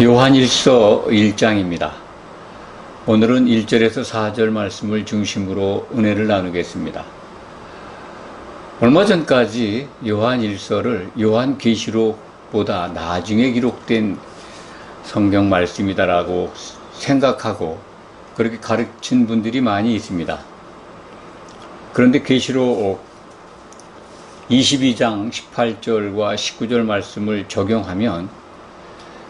요한일서 1장입니다. 오늘은 1절에서 4절 말씀을 중심으로 은혜를 나누겠습니다. 얼마 전까지 요한일서를 요한계시록보다 나중에 기록된 성경 말씀이다라고 생각하고 그렇게 가르친 분들이 많이 있습니다. 그런데 계시록 22장 18절과 19절 말씀을 적용하면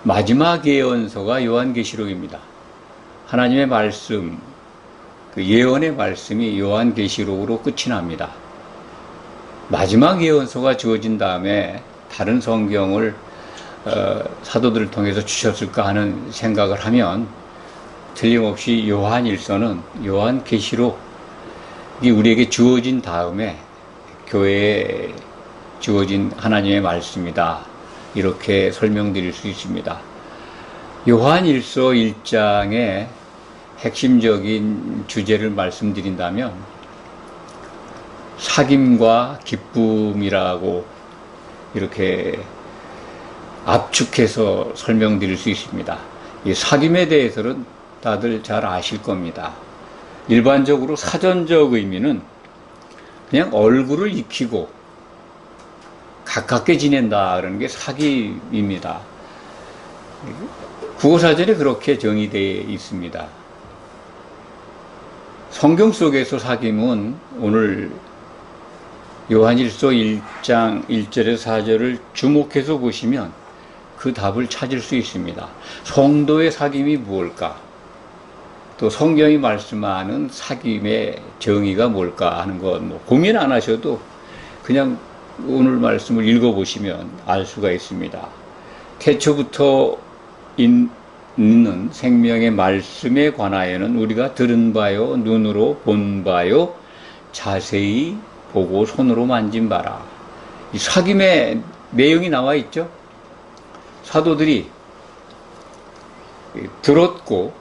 마지막 예언서가 요한계시록입니다. 하나님의 말씀, 그 예언의 말씀이 요한계시록으로 끝이 납니다. 마지막 예언서가 주어진 다음에 다른 성경을 사도들을 통해서 주셨을까 하는 생각을 하면 틀림없이 요한일서는 요한계시록이 우리에게 주어진 다음에 교회에 주어진 하나님의 말씀이다. 이렇게 설명드릴 수 있습니다. 요한일서 1장의 핵심적인 주제를 말씀드린다면 사귐과 기쁨이라고 이렇게 압축해서 설명드릴 수 있습니다. 이 사귐에 대해서는 다들 잘 아실 겁니다. 일반적으로 사전적 의미는 그냥 얼굴을 익히고 가깝게 지낸다 그러는 게 사귐입니다. 국어사전에 그렇게 정의되어 있습니다. 성경 속에서 사귐은 오늘 요한일서 1장 1절에서 4절을 주목해서 보시면 그 답을 찾을 수 있습니다. 성도의 사귐이 무엇일까? 또 성경이 말씀하는 사귐의 정의가 뭘까 하는 건 고민 안 하셔도 그냥 오늘 말씀을 읽어보시면 알 수가 있습니다. 태초부터 있는 생명의 말씀에 관하여는 우리가 들은 바요, 눈으로 본 바요, 자세히 보고 손으로 만진 바라. 이 사귐의 내용이 나와 있죠. 사도들이 들었고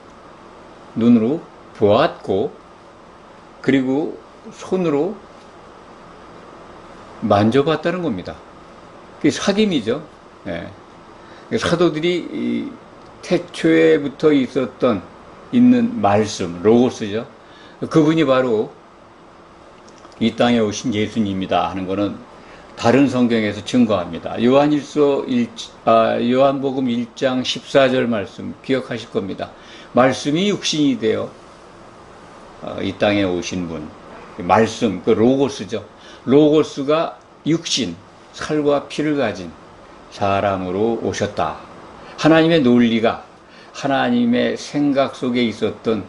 눈으로 보았고 그리고 손으로 만져봤다는 겁니다. 그게 사귐이죠. 예. 사도들이 태초에부터 있는 말씀, 로고스죠. 그분이 바로 이 땅에 오신 예수님이다 하는 것은 다른 성경에서 증거합니다. 요한복음 1장 14절 말씀 기억하실 겁니다. 말씀이 육신이 되어 이 땅에 오신 분, 말씀, 그 로고스죠. 로고스가 육신, 살과 피를 가진 사람으로 오셨다. 하나님의 논리가 하나님의 생각 속에 있었던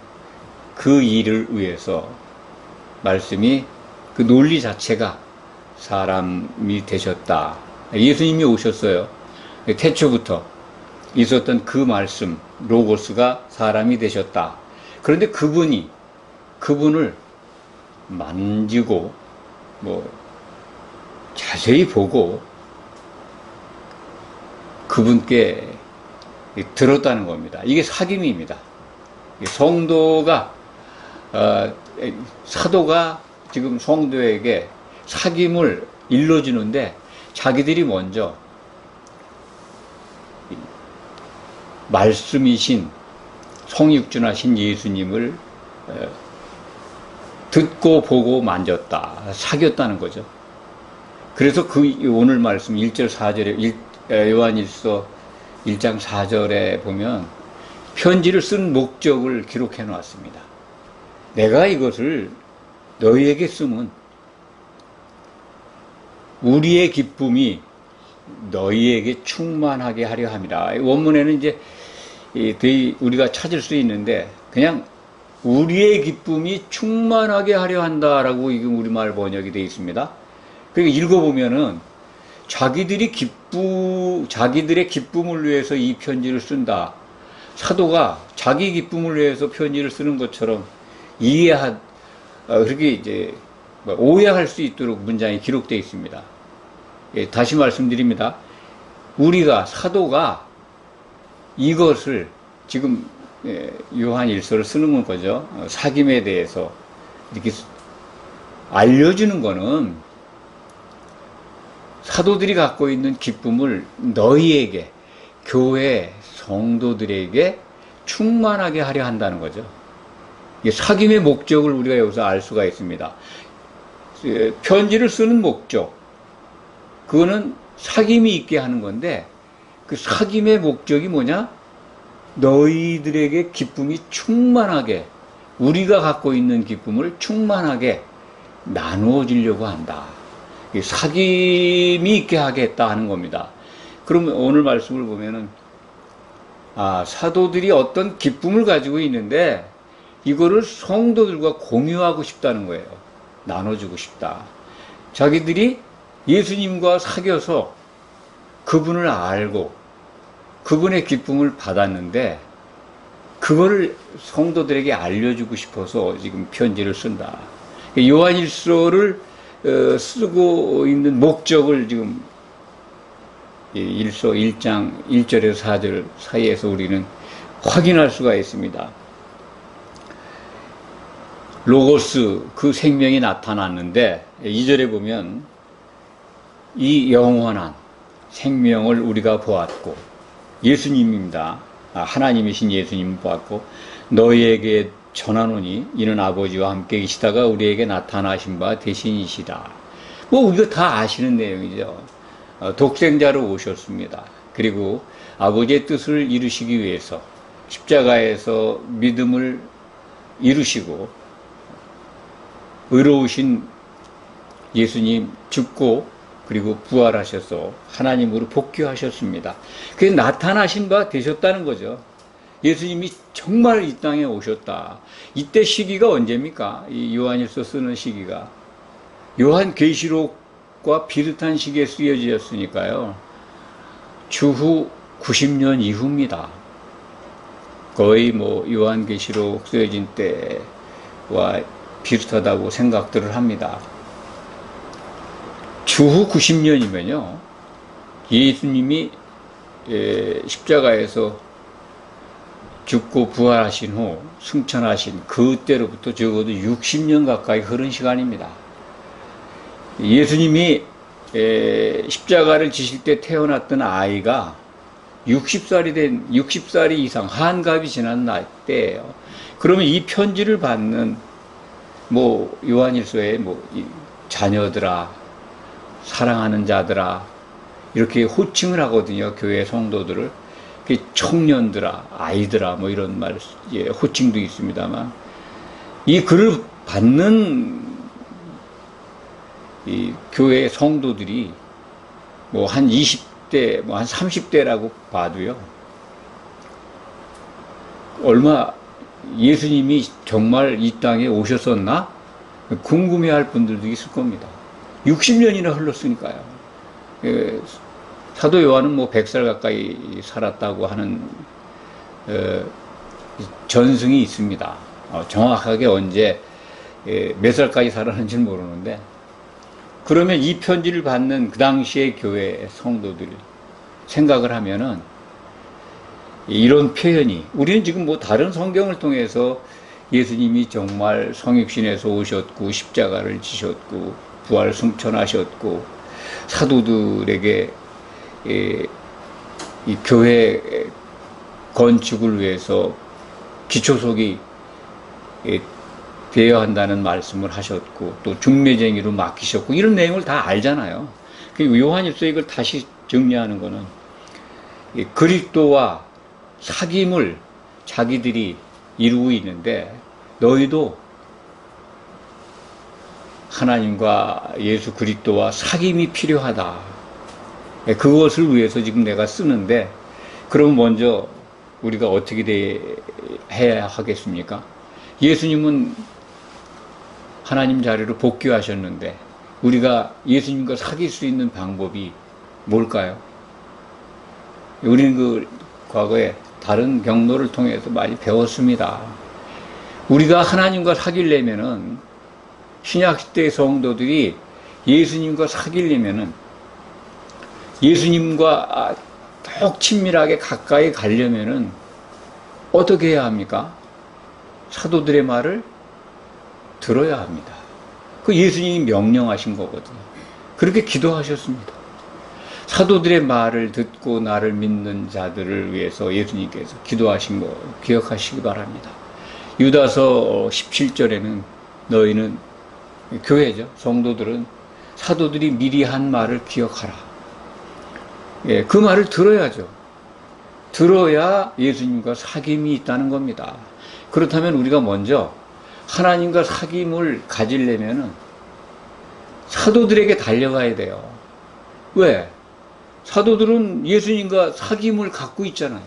그 일을 위해서 말씀이 그 논리 자체가 사람이 되셨다. 예수님이 오셨어요. 태초부터 있었던 그 말씀, 로고스가 사람이 되셨다. 그런데 그분을 만지고 자세히 보고 그분께 들었다는 겁니다. 이게 사귐입니다. 사도가 지금 성도에게 사귐을 일러주는데 자기들이 먼저 말씀이신 성육준하신 예수님을 듣고 보고 만졌다. 사귀었다는 거죠. 그래서 오늘 말씀 1절 4절에 요한일서 1장 4절에 보면 편지를 쓴 목적을 기록해 놓았습니다. 내가 이것을 너희에게 쓰면 우리의 기쁨이 너희에게 충만하게 하려 함이라. 원문에는 이제 우리가 찾을 수 있는데 그냥 우리의 기쁨이 충만하게 하려 한다라고 우리말 번역이 되어 있습니다. 그리고 읽어보면은 자기들의 기쁨을 위해서 이 편지를 쓴다. 사도가 자기 기쁨을 위해서 편지를 쓰는 것처럼 그렇게 이제 오해할 수 있도록 문장이 기록되어 있습니다. 예, 다시 말씀드립니다. 사도가 이것을 지금 요한일서를 쓰는 거죠. 사귐에 대해서 이렇게 알려주는 거는 사도들이 갖고 있는 기쁨을 너희에게 교회 성도들에게 충만하게 하려 한다는 거죠. 이 사귐의 목적을 우리가 여기서 알 수가 있습니다. 편지를 쓰는 목적, 그거는 사귐이 있게 하는 건데, 그 사귐의 목적이 뭐냐? 너희들에게 기쁨이 충만하게, 우리가 갖고 있는 기쁨을 충만하게 나누어 주려고 한다. 사귐이 있게 하겠다 하는 겁니다. 그러면 오늘 말씀을 보면은, 사도들이 어떤 기쁨을 가지고 있는데, 이거를 성도들과 공유하고 싶다는 거예요. 나눠주고 싶다. 자기들이 예수님과 사귀어서 그분을 알고 그분의 기쁨을 받았는데 그거를 성도들에게 알려주고 싶어서 지금 편지를 쓴다. 요한일서를 쓰고 있는 목적을 지금 1서 1장 1절에서 4절 사이에서 우리는 확인할 수가 있습니다. 로고스, 그 생명이 나타났는데 2절에 보면 이 영원한 생명을 우리가 보았고, 예수님입니다. 하나님이신 예수님을 보았고 너희에게 전하노니 이는 아버지와 함께 계시다가 우리에게 나타나신 바 대신이시다. 뭐 우리가 다 아시는 내용이죠. 독생자로 오셨습니다. 그리고 아버지의 뜻을 이루시기 위해서 십자가에서 믿음을 이루시고 의로우신 예수님 죽고 그리고 부활하셔서 하나님으로 복귀하셨습니다. 그게 나타나신 바 되셨다는 거죠. 예수님이 정말 이 땅에 오셨다. 이때 시기가 언제입니까? 이 요한일서 쓰는 시기가 요한계시록과 비슷한 시기에 쓰여졌으니까요. 주후 90년 이후입니다. 거의 뭐 요한계시록 쓰여진 때와 비슷하다고 생각들을 합니다. 주후 90년이면요, 예수님이 십자가에서 죽고 부활하신 후 승천하신 그때로부터 적어도 60년 가까이 흐른 시간입니다. 예수님이 십자가를 지실 때 태어났던 아이가 60살이 이상 한갑이 지난 때예요. 그러면 이 편지를 받는 뭐 요한일서에 뭐 자녀들아, 사랑하는 자들아, 이렇게 호칭을 하거든요. 교회 성도들을. 청년들아, 아이들아, 뭐 이런 말, 호칭도 있습니다만, 이 글을 받는 이 교회 성도들이 뭐 한 20대, 뭐 한 30대라고 봐도요, 얼마 예수님이 정말 이 땅에 오셨었나? 궁금해할 분들도 있을 겁니다. 60년이나 흘렀으니까요. 사도 요한은 뭐 100살 가까이 살았다고 하는 전승이 있습니다. 정확하게 언제 몇 살까지 살았는지는 모르는데, 그러면 이 편지를 받는 그 당시의 교회 성도들 생각을 하면은 이런 표현이, 우리는 지금 뭐 다른 성경을 통해서 예수님이 정말 성육신에서 오셨고 십자가를 지셨고 부활 승천하셨고 사도들에게 이 교회 건축을 위해서 기초석이 되어야 한다는 말씀을 하셨고 또 중매쟁이로 맡기셨고 이런 내용을 다 알잖아요. 요한일서 이걸 다시 정리하는 거는 그리스도와 사귐을 자기들이 이루고 있는데 너희도 하나님과 예수 그리스도와 사귐이 필요하다. 그것을 위해서 지금 내가 쓰는데, 그럼 먼저 우리가 어떻게 해야 하겠습니까? 예수님은 하나님 자리로 복귀하셨는데 우리가 예수님과 사귈 수 있는 방법이 뭘까요? 우리는 그 과거에 다른 경로를 통해서 많이 배웠습니다. 우리가 하나님과 사귀려면은, 신약시대의 성도들이 예수님과 사귀려면은, 예수님과 더욱 친밀하게 가까이 가려면은 어떻게 해야 합니까? 사도들의 말을 들어야 합니다. 그 예수님이 명령하신 거거든요. 그렇게 기도하셨습니다. 사도들의 말을 듣고 나를 믿는 자들을 위해서 예수님께서 기도하신 거 기억하시기 바랍니다. 유다서 17절에는 너희는 교회죠. 성도들은 사도들이 미리 한 말을 기억하라. 예, 그 말을 들어야죠. 들어야 예수님과 사귐이 있다는 겁니다. 그렇다면 우리가 먼저 하나님과 사귐을 가지려면은 사도들에게 달려가야 돼요. 왜? 사도들은 예수님과 사귐을 갖고 있잖아요.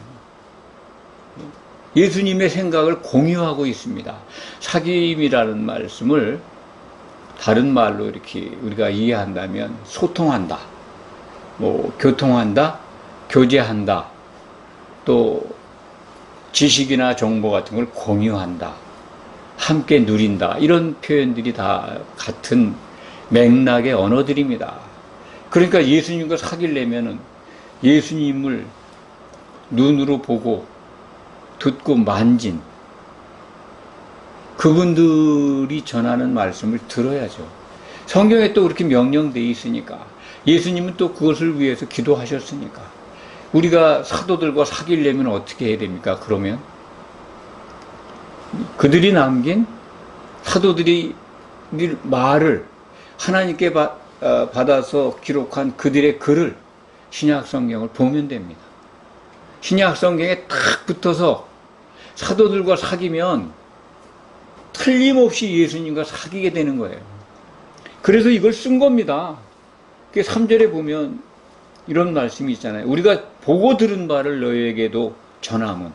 예수님의 생각을 공유하고 있습니다. 사귐이라는 말씀을 다른 말로 이렇게 우리가 이해한다면 소통한다, 뭐 교통한다, 교제한다, 또 지식이나 정보 같은 걸 공유한다, 함께 누린다, 이런 표현들이 다 같은 맥락의 언어들입니다. 그러니까 예수님과 사귀려면은 예수님을 눈으로 보고 듣고 만진 그분들이 전하는 말씀을 들어야죠. 성경에 또 그렇게 명령되어 있으니까, 예수님은 또 그것을 위해서 기도하셨으니까, 우리가 사도들과 사귀려면 어떻게 해야 됩니까? 그러면 그들이 남긴 사도들이 말을 하나님께 받아서 기록한 그들의 글을, 신약 성경을 보면 됩니다. 신약 성경에 딱 붙어서 사도들과 사귀면 틀림없이 예수님과 사귀게 되는 거예요. 그래서 이걸 쓴 겁니다. 3절에 보면 이런 말씀이 있잖아요. 우리가 보고 들은 바를 너희에게도 전함은,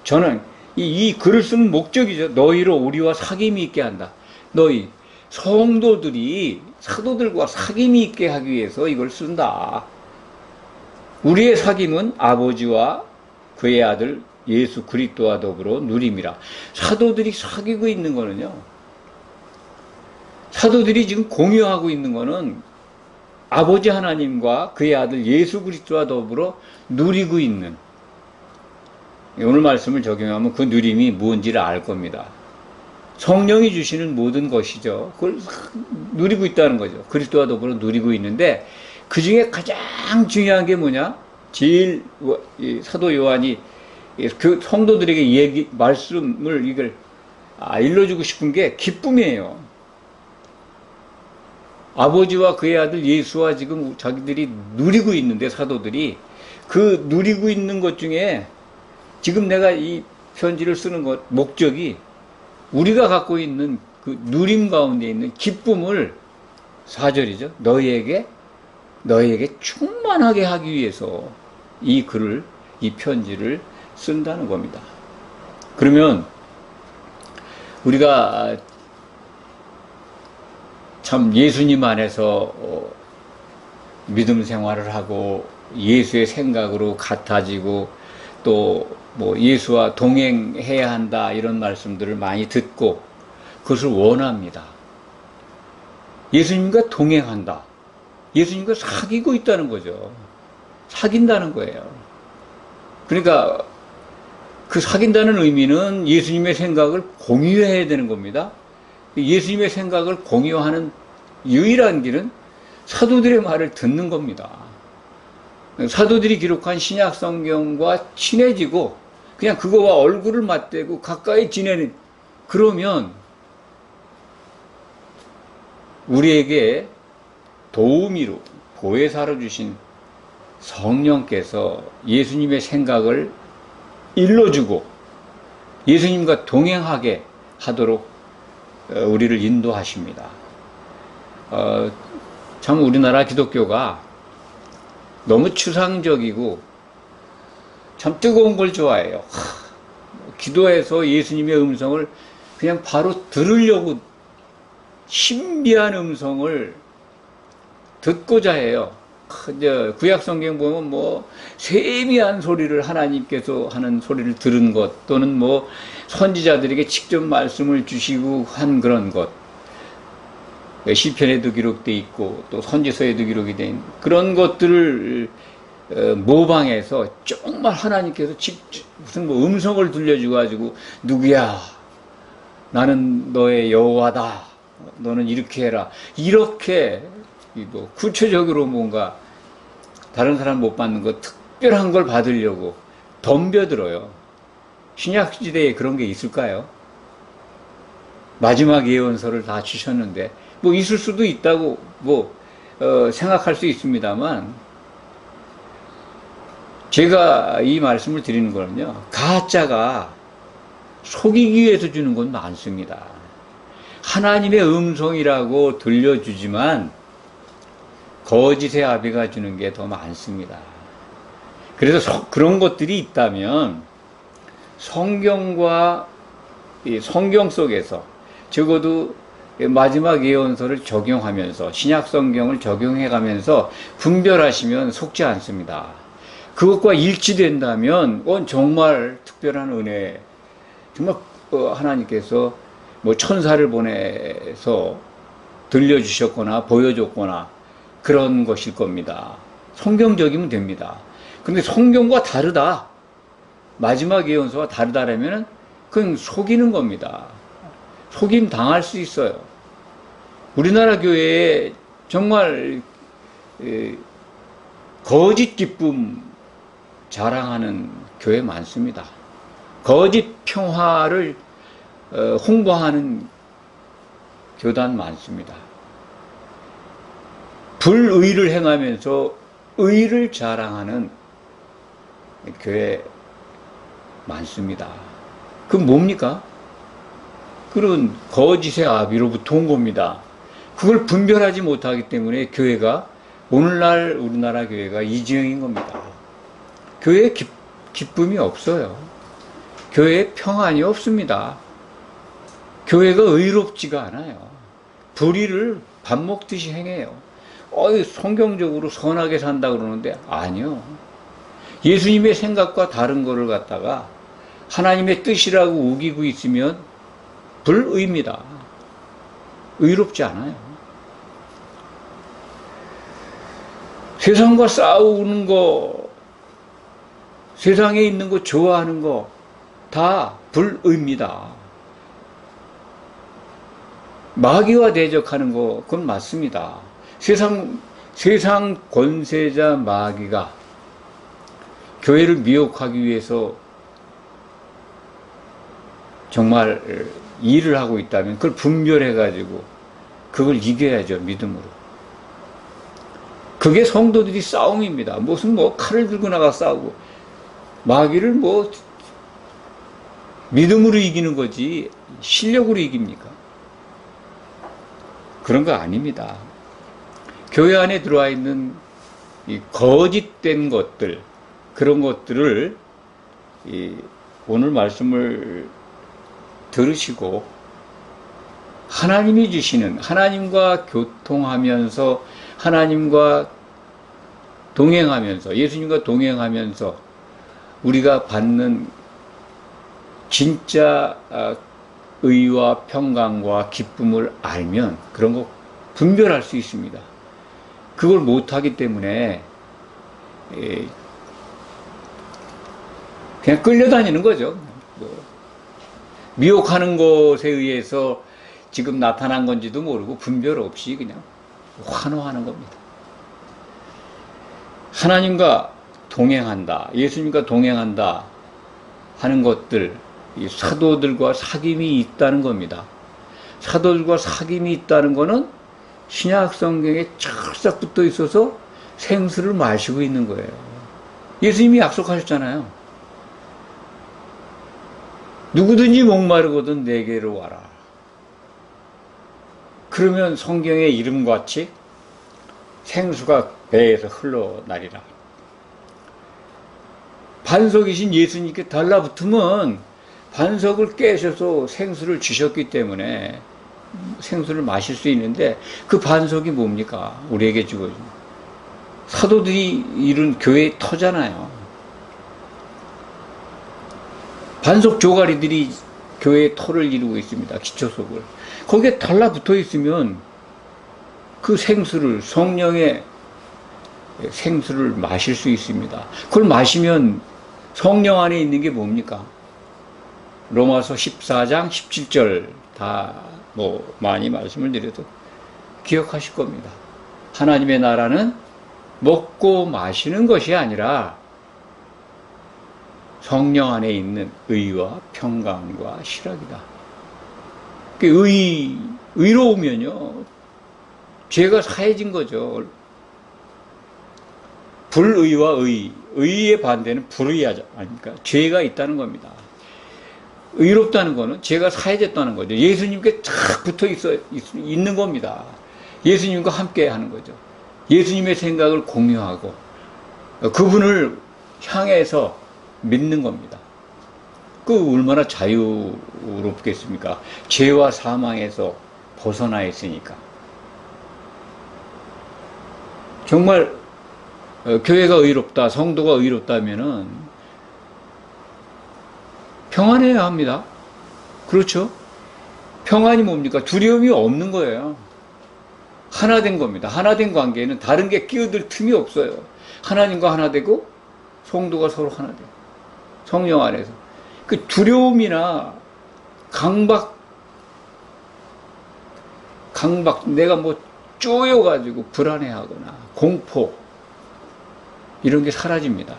저는 이 글을 쓴 목적이죠. 너희로 우리와 사귐이 있게 한다. 너희 성도들이 사도들과 사귐이 있게 하기 위해서 이걸 쓴다. 우리의 사귐은 아버지와 그의 아들 예수 그리스도와 더불어 누림이라. 사도들이 사귀고 있는 거는요, 사도들이 지금 공유하고 있는 거는 아버지 하나님과 그의 아들 예수 그리스도와 더불어 누리고 있는, 오늘 말씀을 적용하면 그 누림이 뭔지를 알 겁니다. 성령이 주시는 모든 것이죠. 그걸 누리고 있다는 거죠. 그리스도와 더불어 누리고 있는데, 그 중에 가장 중요한 게 뭐냐? 제일 사도 요한이 그 성도들에게 말씀을 이걸 일러주고 싶은 게 기쁨이에요. 아버지와 그의 아들 예수와 지금 자기들이 누리고 있는데, 사도들이 그 누리고 있는 것 중에 지금 내가 이 편지를 쓰는 것 목적이 우리가 갖고 있는 그 누림 가운데 있는 기쁨을, 4절이죠. 너희에게 충만하게 하기 위해서 이 글을, 이 편지를 쓴다는 겁니다. 그러면 우리가 참 예수님 안에서 믿음 생활을 하고 예수의 생각으로 같아지고 또 뭐 예수와 동행해야 한다, 이런 말씀들을 많이 듣고 그것을 원합니다. 예수님과 동행한다. 예수님과 사귀고 있다는 거죠. 사귄다는 거예요. 그러니까 그 사귄다는 의미는 예수님의 생각을 공유해야 되는 겁니다. 예수님의 생각을 공유하는 유일한 길은 사도들의 말을 듣는 겁니다. 사도들이 기록한 신약 성경과 친해지고 그냥 그거와 얼굴을 맞대고 가까이 지내는, 그러면 우리에게 도우미로 보혜사로 주신 성령께서 예수님의 생각을 일러주고 예수님과 동행하게 하도록 우리를 인도하십니다. 참 우리나라 기독교가 너무 추상적이고 참 뜨거운 걸 좋아해요. 기도해서 예수님의 음성을 그냥 바로 들으려고 신비한 음성을 듣고자 해요. 이제 구약 성경 보면 뭐 세미한 소리를 하나님께서 하는 소리를 들은 것, 또는 뭐 선지자들에게 직접 말씀을 주시고 한 그런 것, 시편에도 기록되어 있고 또 선지서에도 기록이 된 그런 것들을 모방해서 정말 하나님께서 무슨 뭐 음성을 들려주고 가지고, 누구야, 나는 너의 여호와다, 너는 이렇게 해라, 이렇게 뭐 구체적으로 뭔가 다른 사람 못 받는 거 특별한 걸 받으려고 덤벼들어요. 신약시대에 그런 게 있을까요? 마지막 예언서를 다 주셨는데, 뭐 있을 수도 있다고 생각할 수 있습니다만, 제가 이 말씀을 드리는 거는요, 가짜가 속이기 위해서 주는 건 많습니다. 하나님의 음성이라고 들려주지만 거짓의 아비가 주는 게 더 많습니다. 그래서 그런 것들이 있다면 성경과 성경 속에서 적어도 마지막 예언서를 적용하면서 신약 성경을 적용해 가면서 분별하시면 속지 않습니다. 그것과 일치된다면 그건 정말 특별한 은혜, 정말 하나님께서 뭐 천사를 보내서 들려주셨거나 보여줬거나 그런 것일 겁니다. 성경적이면 됩니다. 근데 성경과 다르다, 마지막 예언서와 다르다라면 그건 속이는 겁니다. 속임 당할 수 있어요. 우리나라 교회에 정말 거짓 기쁨 자랑하는 교회 많습니다. 거짓 평화를 홍보하는 교단 많습니다. 불의를 행하면서 의를 자랑하는 교회 많습니다. 그건 뭡니까? 그런 거짓의 아비로부터 온 겁니다. 그걸 분별하지 못하기 때문에 교회가, 오늘날 우리나라 교회가 이지형인 겁니다. 교회에 기쁨이 없어요. 교회에 평안이 없습니다. 교회가 의롭지가 않아요. 불의를 밥 먹듯이 행해요. 성경적으로 선하게 산다 그러는데 아니요. 예수님의 생각과 다른 거를 갖다가 하나님의 뜻이라고 우기고 있으면 불의입니다. 의롭지 않아요. 세상과 싸우는 거, 세상에 있는 거 좋아하는 거 다 불의입니다. 마귀와 대적하는 거 그건 맞습니다. 세상 권세자 마귀가 교회를 미혹하기 위해서 정말 일을 하고 있다면 그걸 분별해가지고 그걸 이겨야죠, 믿음으로. 그게 성도들이 싸움입니다. 무슨 칼을 들고 나가 싸우고, 마귀를 믿음으로 이기는 거지 실력으로 이깁니까? 그런 거 아닙니다. 교회 안에 들어와 있는 이 거짓된 것들, 그런 것들을 오늘 말씀을 들으시고 하나님이 주시는, 하나님과 교통하면서, 하나님과 동행하면서, 예수님과 동행하면서 우리가 받는 진짜 의와 평강과 기쁨을 알면 그런 거 분별할 수 있습니다. 그걸 못하기 때문에 그냥 끌려다니는 거죠. 미혹하는 것에 의해서 지금 나타난 건지도 모르고 분별 없이 그냥 환호하는 겁니다. 하나님과 동행한다, 예수님과 동행한다 하는 것들, 이 사도들과 사귐이 있다는 겁니다. 사도들과 사귐이 있다는 거는 신약 성경에 철썩 붙어 있어서 생수를 마시고 있는 거예요. 예수님이 약속하셨잖아요. 누구든지 목마르거든 내게로 와라. 그러면 성경의 이름같이 생수가 배에서 흘러나리라. 반석이신 예수님께 달라붙으면 반석을 깨셔서 생수를 주셨기 때문에 생수를 마실 수 있는데, 그 반석이 뭡니까? 우리에게 주어진 사도들이 이룬 교회의 터잖아요. 반석 조가리들이 교회의 터를 이루고 있습니다. 기초석을. 거기에 달라붙어 있으면 그 생수를, 성령의 생수를 마실 수 있습니다. 그걸 마시면 성령 안에 있는 게 뭡니까? 로마서 14장 17절 다 많이 말씀을 드려도 기억하실 겁니다. 하나님의 나라는 먹고 마시는 것이 아니라 성령 안에 있는 의와 평강과 실학이다. 의로우면요, 죄가 사해진 거죠. 불의와 의의 반대는 불의하자 아닙니까? 죄가 있다는 겁니다. 의롭다는 거는 죄가 사해졌다는 거죠. 예수님께 쫙 붙어 있는 겁니다. 예수님과 함께 하는 거죠. 예수님의 생각을 공유하고 그분을 향해서 믿는 겁니다. 그 얼마나 자유롭겠습니까? 죄와 사망에서 벗어나 있으니까. 정말 교회가 의롭다, 성도가 의롭다면은 평안해야 합니다. 그렇죠? 평안이 뭡니까? 두려움이 없는 거예요. 하나 된 겁니다. 하나 된 관계에는 다른 게 끼어들 틈이 없어요. 하나님과 하나 되고 성도가 서로 하나 돼요. 성령 안에서. 그 두려움이나 강박, 내가 뭐 쪼여가지고 불안해하거나 공포, 이런 게 사라집니다.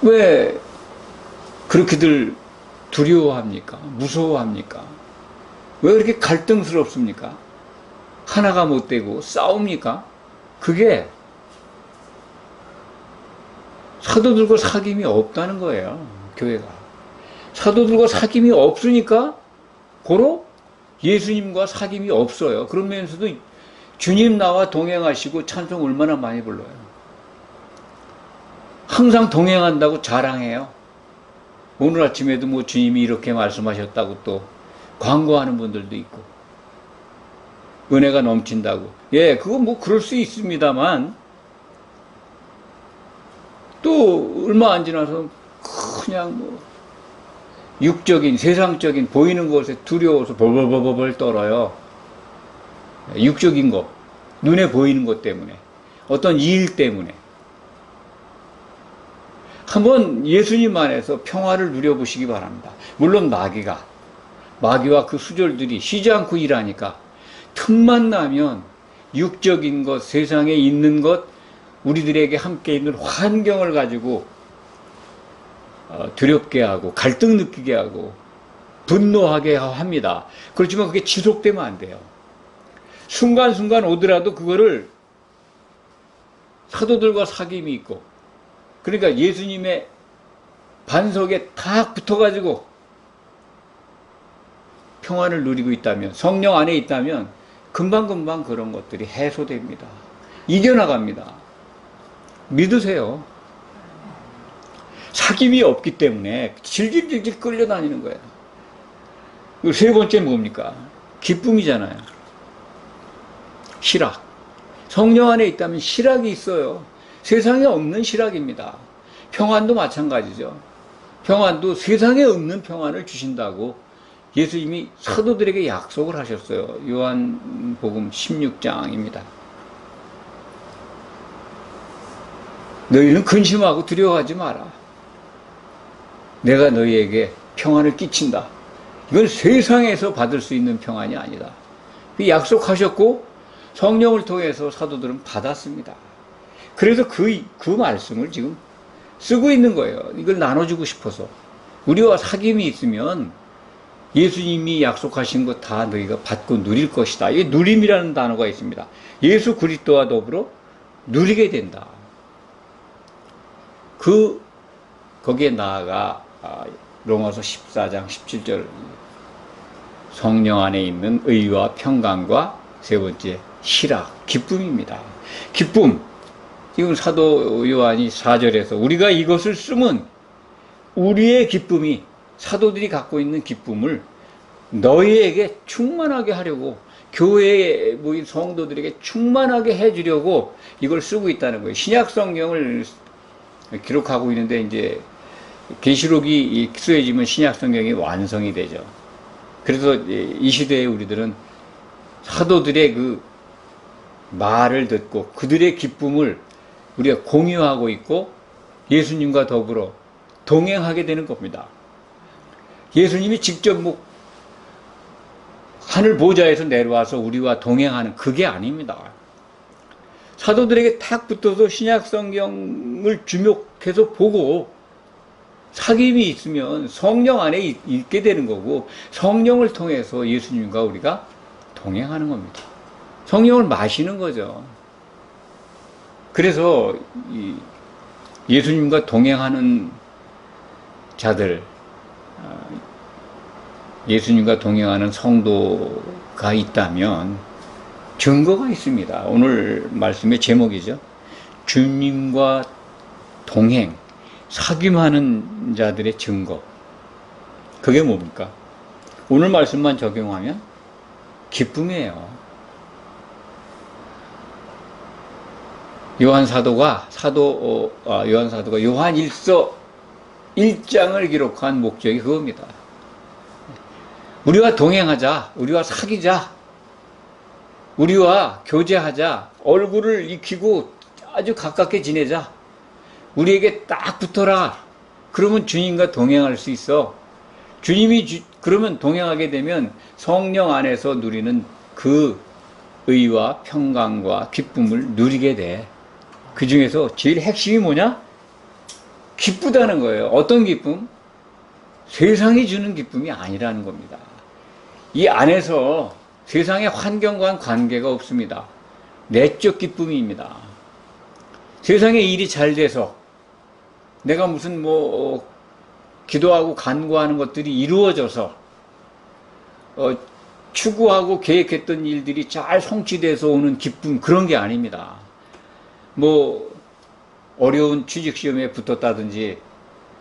왜 그렇게들 두려워합니까? 무서워합니까? 왜 그렇게 갈등스럽습니까? 하나가 못 되고 싸웁니까? 그게 사도들과 사귐이 없다는 거예요. 교회가. 사도들과 사귐이 없으니까 고로 예수님과 사귐이 없어요. 그러면서도 주님 나와 동행하시고 찬송 얼마나 많이 불러요. 항상 동행한다고 자랑해요. 오늘 아침에도 뭐 주님이 이렇게 말씀하셨다고 또 광고하는 분들도 있고, 은혜가 넘친다고. 예, 그건 뭐 그럴 수 있습니다만, 또 얼마 안 지나서 그냥 뭐 육적인, 세상적인 보이는 것에 두려워서 벌벌벌벌 떨어요. 육적인 것, 눈에 보이는 것 때문에, 어떤 일 때문에. 한번 예수님 안에서 평화를 누려보시기 바랍니다. 물론 마귀와 그 수절들이 쉬지 않고 일하니까 틈만 나면 육적인 것, 세상에 있는 것, 우리들에게 함께 있는 환경을 가지고 두렵게 하고 갈등 느끼게 하고 분노하게 합니다. 그렇지만 그게 지속되면 안 돼요. 순간순간 오더라도 그거를 사도들과 사귐이 있고, 그러니까 예수님의 반석에 딱 붙어가지고 평안을 누리고 있다면, 성령 안에 있다면 금방금방 그런 것들이 해소됩니다. 이겨나갑니다. 믿으세요. 사귐이 없기 때문에 질질질질 끌려다니는 거예요. 세 번째 뭡니까? 기쁨이잖아요. 실학. 성령 안에 있다면 실학이 있어요. 세상에 없는 실학입니다. 평안도 마찬가지죠. 평안도 세상에 없는 평안을 주신다고 예수님이 사도들에게 약속을 하셨어요. 요한복음 16장입니다. 너희는 근심하고 두려워하지 마라. 내가 너희에게 평안을 끼친다. 이건 세상에서 받을 수 있는 평안이 아니다. 약속하셨고 성령을 통해서 사도들은 받았습니다. 그래서 그 말씀을 지금 쓰고 있는 거예요. 이걸 나눠주고 싶어서. 우리와 사귐이 있으면 예수님이 약속하신 것 다 너희가 받고 누릴 것이다. 이게 누림이라는 단어가 있습니다. 예수 그리스도와 더불어 누리게 된다. 거기에 나아가 로마서 14장 17절 성령 안에 있는 의와 평강과 세 번째 실학, 기쁨입니다. 기쁨. 지금 사도 요한이 4절에서 우리가 이것을 쓰면 우리의 기쁨이, 사도들이 갖고 있는 기쁨을 너희에게 충만하게 하려고, 교회에 모인 성도들에게 충만하게 해주려고 이걸 쓰고 있다는 거예요. 신약 성경을 기록하고 있는데 이제 계시록이 익숙해지면 신약 성경이 완성이 되죠. 그래서 이 시대에 우리들은 사도들의 그 말을 듣고 그들의 기쁨을 우리가 공유하고 있고 예수님과 더불어 동행하게 되는 겁니다. 예수님이 직접 뭐 하늘 보좌에서 내려와서 우리와 동행하는 그게 아닙니다. 사도들에게 탁 붙어서 신약 성경을 주목해서 보고 사귐이 있으면 성령 안에 있게 되는 거고, 성령을 통해서 예수님과 우리가 동행하는 겁니다. 성령을 마시는 거죠. 그래서 예수님과 동행하는 자들, 예수님과 동행하는 성도가 있다면 증거가 있습니다. 오늘 말씀의 제목이죠. 주님과 동행, 사귐하는 자들의 증거. 그게 뭡니까? 오늘 말씀만 적용하면 기쁨이에요. 요한 사도가 요한 1서 1장을 기록한 목적이 그겁니다. 우리와 동행하자, 우리와 사귀자, 우리와 교제하자, 얼굴을 익히고 아주 가깝게 지내자, 우리에게 딱 붙어라. 그러면 주님과 동행할 수 있어. 주님이 그러면 동행하게 되면 성령 안에서 누리는 그 의와 평강과 기쁨을 누리게 돼. 그 중에서 제일 핵심이 뭐냐? 기쁘다는 거예요. 어떤 기쁨? 세상이 주는 기쁨이 아니라는 겁니다. 이 안에서 세상의 환경과는 관계가 없습니다. 내적 기쁨입니다. 세상의 일이 잘 돼서 내가 무슨 기도하고 간구하는 것들이 이루어져서 추구하고 계획했던 일들이 잘 성취돼서 오는 기쁨, 그런 게 아닙니다. 어려운 취직시험에 붙었다든지,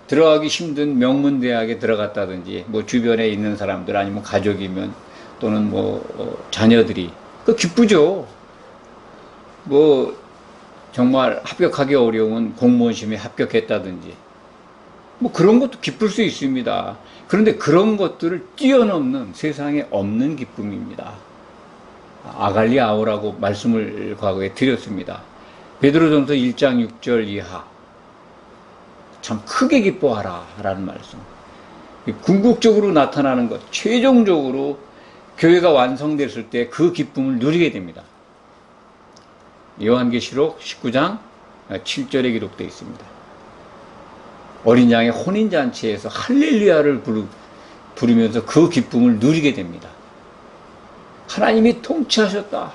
들어가기 힘든 명문대학에 들어갔다든지, 주변에 있는 사람들, 아니면 가족이면, 또는 자녀들이, 기쁘죠. 정말 합격하기 어려운 공무원 시험에 합격했다든지, 그런 것도 기쁠 수 있습니다. 그런데 그런 것들을 뛰어넘는 세상에 없는 기쁨입니다. 아갈리아오라고 말씀을 과거에 드렸습니다. 베드로전서 1장 6절 이하, 참 크게 기뻐하라 라는 말씀. 궁극적으로 나타나는 것, 최종적으로 교회가 완성됐을 때 그 기쁨을 누리게 됩니다. 요한계시록 19장 7절에 기록되어 있습니다. 어린 양의 혼인잔치에서 할렐루야를 부르면서 그 기쁨을 누리게 됩니다. 하나님이 통치하셨다.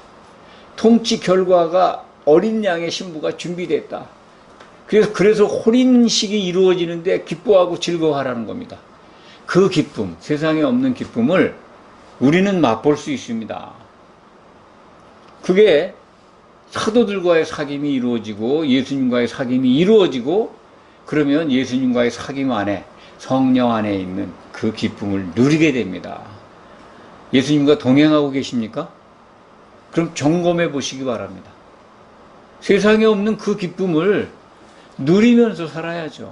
통치 결과가 어린 양의 신부가 준비됐다. 그래서 혼인식이 이루어지는데 기뻐하고 즐거워하라는 겁니다. 그 기쁨, 세상에 없는 기쁨을 우리는 맛볼 수 있습니다. 그게 사도들과의 사귐이 이루어지고 예수님과의 사귐이 이루어지고, 그러면 예수님과의 사귐 안에, 성령 안에 있는 그 기쁨을 누리게 됩니다. 예수님과 동행하고 계십니까? 그럼 점검해 보시기 바랍니다. 세상에 없는 그 기쁨을 누리면서 살아야죠.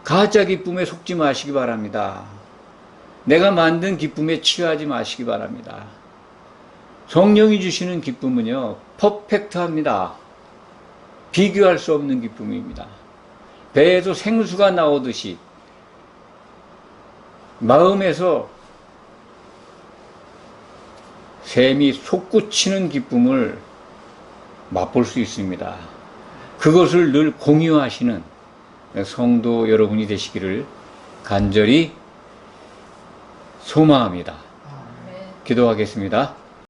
가짜 기쁨에 속지 마시기 바랍니다. 내가 만든 기쁨에 취하지 마시기 바랍니다. 성령이 주시는 기쁨은요, 퍼펙트합니다. 비교할 수 없는 기쁨입니다. 배에서 생수가 나오듯이 마음에서 샘이 솟구치는 기쁨을 맛볼 수 있습니다. 그것을 늘 공유하시는 성도 여러분이 되시기를 간절히 소망합니다. 기도하겠습니다.